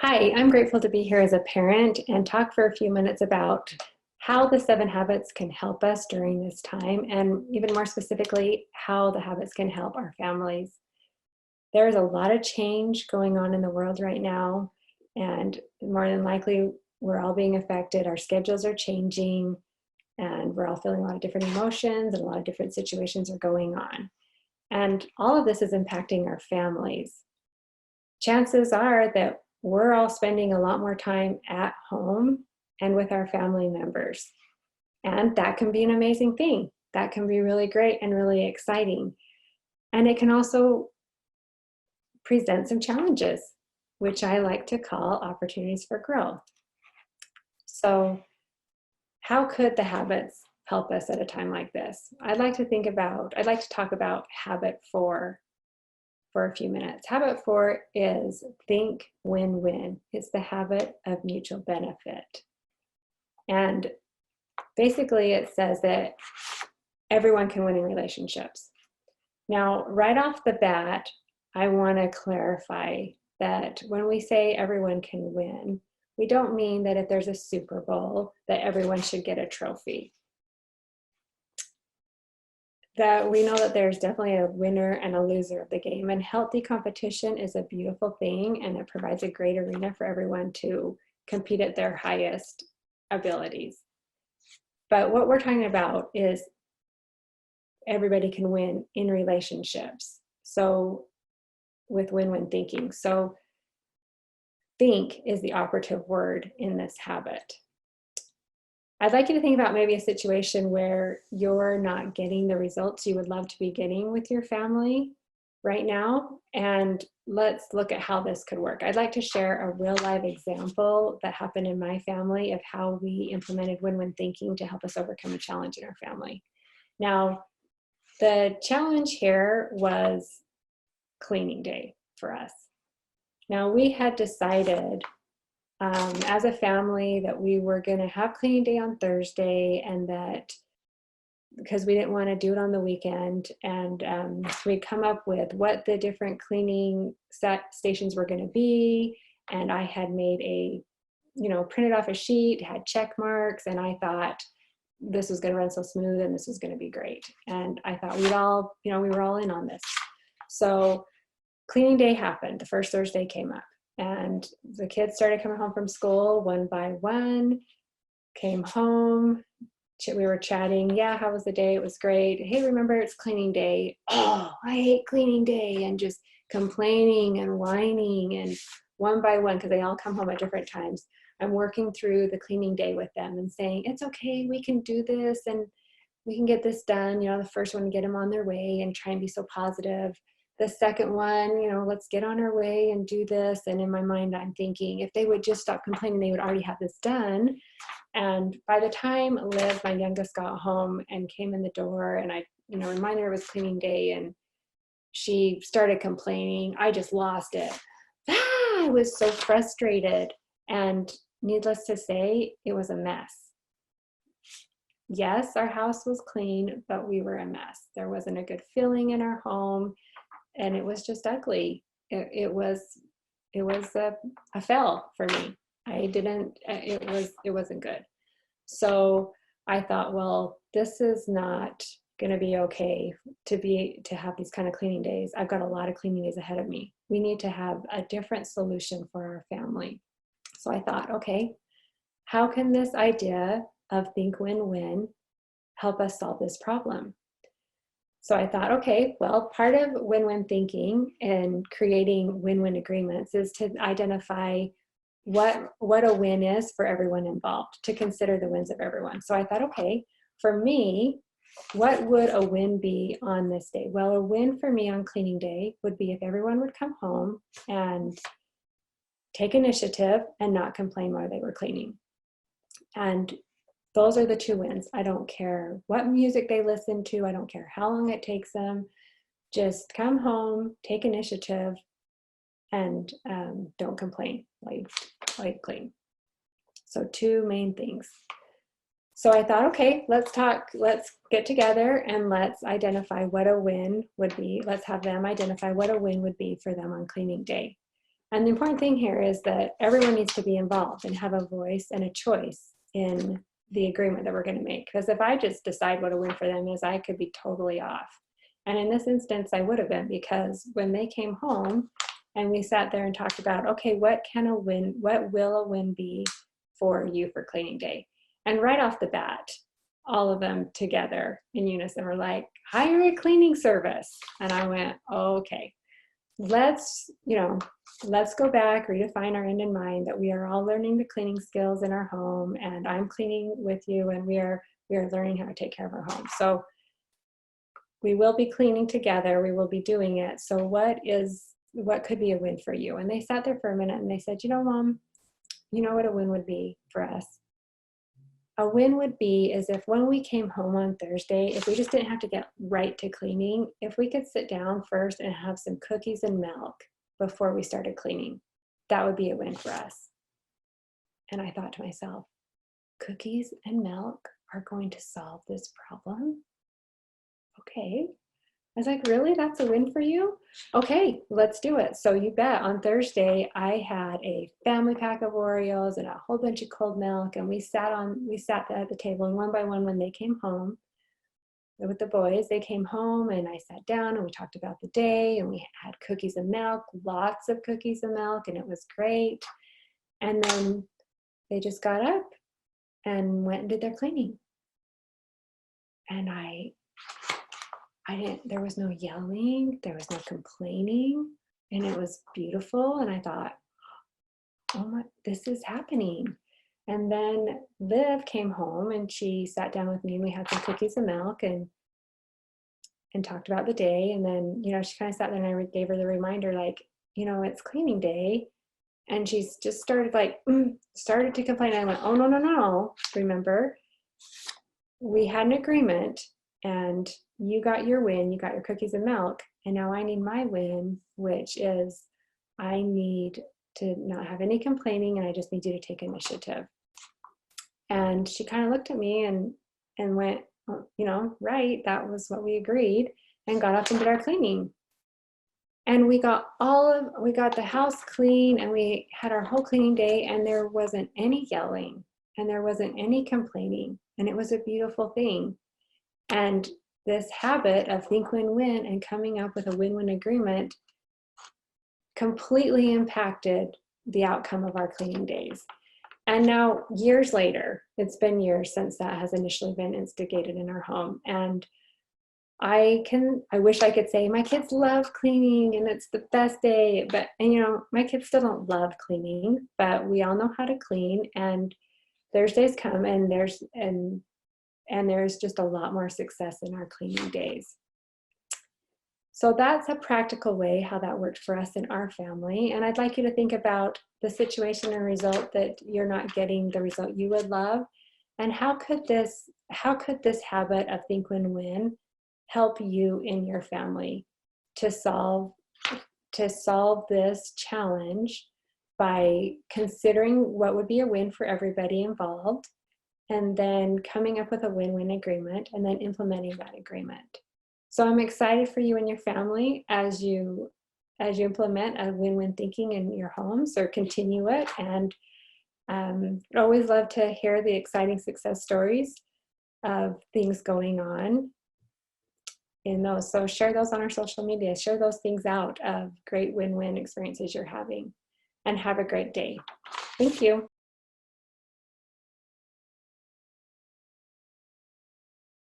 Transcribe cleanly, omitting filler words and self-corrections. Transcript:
Hi, I'm grateful to be here as a parent and talk for a few minutes about how the 7 habits can help us during this time, and even more specifically, how the habits can help our families. There is a lot of change going on in the world right now, and more than likely, we're all being affected. Our schedules are changing, and we're all feeling a lot of different emotions, and a lot of different situations are going on. And all of this is impacting our families. Chances are that we're all spending a lot more time at home and with our family members. And that can be an amazing thing. That can be really great and really exciting. And it can also present some challenges, which I like to call opportunities for growth. So, how could the habits help us at a time like this? I'd like to talk about habit 4 for a few minutes. Habit 4 is think win-win. It's the habit of mutual benefit. And basically it says that everyone can win in relationships. Now, right off the bat, I want to clarify that when we say everyone can win, we don't mean that if there's a Super Bowl that everyone should get a trophy. That we know that there's definitely a winner and a loser of the game, and healthy competition is a beautiful thing, and it provides a great arena for everyone to compete at their highest abilities. But what we're talking about is everybody can win in relationships. So with win-win thinking. So think is the operative word in this habit. I'd like you to think about maybe a situation where you're not getting the results you would love to be getting with your family right now, and let's look at how this could work. I'd like to share a real live example that happened in my family of how we implemented win-win thinking to help us overcome a challenge in our family. Now, the challenge here was cleaning day for us. Now, we had decided as a family that we were going to have cleaning day on Thursday, and that because we didn't want to do it on the weekend, and we'd come up with what the different cleaning stations were going to be, and I had made printed off a sheet, had check marks, and I thought this was going to run so smooth and this was going to be great. And I thought we were all in on this. So cleaning day happened. The first Thursday came up, and the kids started coming home from school one by one, came home. We were chatting. Yeah, how was the day? It was great. Hey, remember it's cleaning day. Oh, I hate cleaning day, and just complaining and whining. And one by one, because they all come home at different times, I'm working through the cleaning day with them and saying, it's okay, we can do this and we can get this done. The first one to get them on their way and try and be so positive. The second one, let's get on our way and do this. And in my mind, I'm thinking if they would just stop complaining, they would already have this done. And by the time Liv, my youngest, got home and came in the door, and I, reminded her it was cleaning day, and she started complaining, I just lost it. I was so frustrated. And needless to say, it was a mess. Yes, our house was clean, but we were a mess. There wasn't a good feeling in our home, and it was just ugly. It was a fail for me. It wasn't good. So I thought, well, this is not going to be okay to have these kind of cleaning days. I've got a lot of cleaning days ahead of me. We need to have a different solution for our family. So I thought, okay, how can this idea of think win-win help us solve this problem? So I thought, okay, well, part of win-win thinking and creating win-win agreements is to identify what a win is for everyone involved, to consider the wins of everyone. So I thought, okay, for me, what would a win be on this day? Well, a win for me on cleaning day would be if everyone would come home and take initiative and not complain while they were cleaning. And those are the 2 wins. I don't care what music they listen to. I don't care how long it takes them. Just come home, take initiative, and don't complain while you clean. So 2 main things. So I thought, okay, let's get together and let's identify what a win would be. Let's have them identify what a win would be for them on cleaning day. And the important thing here is that everyone needs to be involved and have a voice and a choice in the agreement that we're going to make. Because if I just decide what a win for them is, I could be totally off. And in this instance, I would have been, because when they came home and we sat there and talked about, okay, what will a win be for you for cleaning day? And right off the bat, all of them together in unison were like, hire a cleaning service. And I went, oh, okay, let's go back, redefine our end in mind that we are all learning the cleaning skills in our home, and I'm cleaning with you, and we are learning how to take care of our home. So we will be cleaning together, we will be doing it. So what could be a win for you? And they sat there for a minute and they said, Mom, you know what a win would be for us? A win would be is if when we came home on Thursday, if we just didn't have to get right to cleaning, if we could sit down first and have some cookies and milk before we started cleaning, that would be a win for us. And I thought to myself, cookies and milk are going to solve this problem? Okay. I was like, really? That's a win for you? Okay, let's do it. So you bet, on Thursday, I had a family pack of Oreos and a whole bunch of cold milk, and we sat at the table, and one by one, when they came home with the boys, they came home and I sat down and we talked about the day, and we had cookies and milk, lots of cookies and milk, and it was great. And then they just got up and went and did their cleaning. And there was no yelling, there was no complaining, and it was beautiful. And I thought, oh my, this is happening. And then Liv came home and she sat down with me and we had some cookies and milk and talked about the day. And then, she kind of sat there and I gave her the reminder, like, it's cleaning day. And she's just started to complain. I went, oh, no. Remember, we had an agreement and you got your win, you got your cookies and milk, and now I need my win, which is I need to not have any complaining, and I just need you to take initiative. And she kind of looked at me and went, oh, right, that was what we agreed, and got up and did our cleaning. And we got the house clean, and we had our whole cleaning day, and there wasn't any yelling and there wasn't any complaining, and it was a beautiful thing. And this habit of think win-win and coming up with a win-win agreement completely impacted the outcome of our cleaning days. And now, years later, it's been years since that has initially been instigated in our home. And I wish I could say my kids love cleaning and it's the best day, but my kids still don't love cleaning, but we all know how to clean, and Thursdays come and there's just a lot more success in our cleaning days. So that's a practical way how that worked for us in our family. And I'd like you to think about the situation and result that you're not getting the result you would love. And how could this habit of think win-win help you in your family to solve this challenge by considering what would be a win for everybody involved, and then coming up with a win-win agreement, and then implementing that agreement. So I'm excited for you and your family as you implement a win-win thinking in your homes, or continue it. And I'd always love to hear the exciting success stories of things going on in those. So share those on our social media, share those things out of great win-win experiences you're having, and have a great day. Thank you.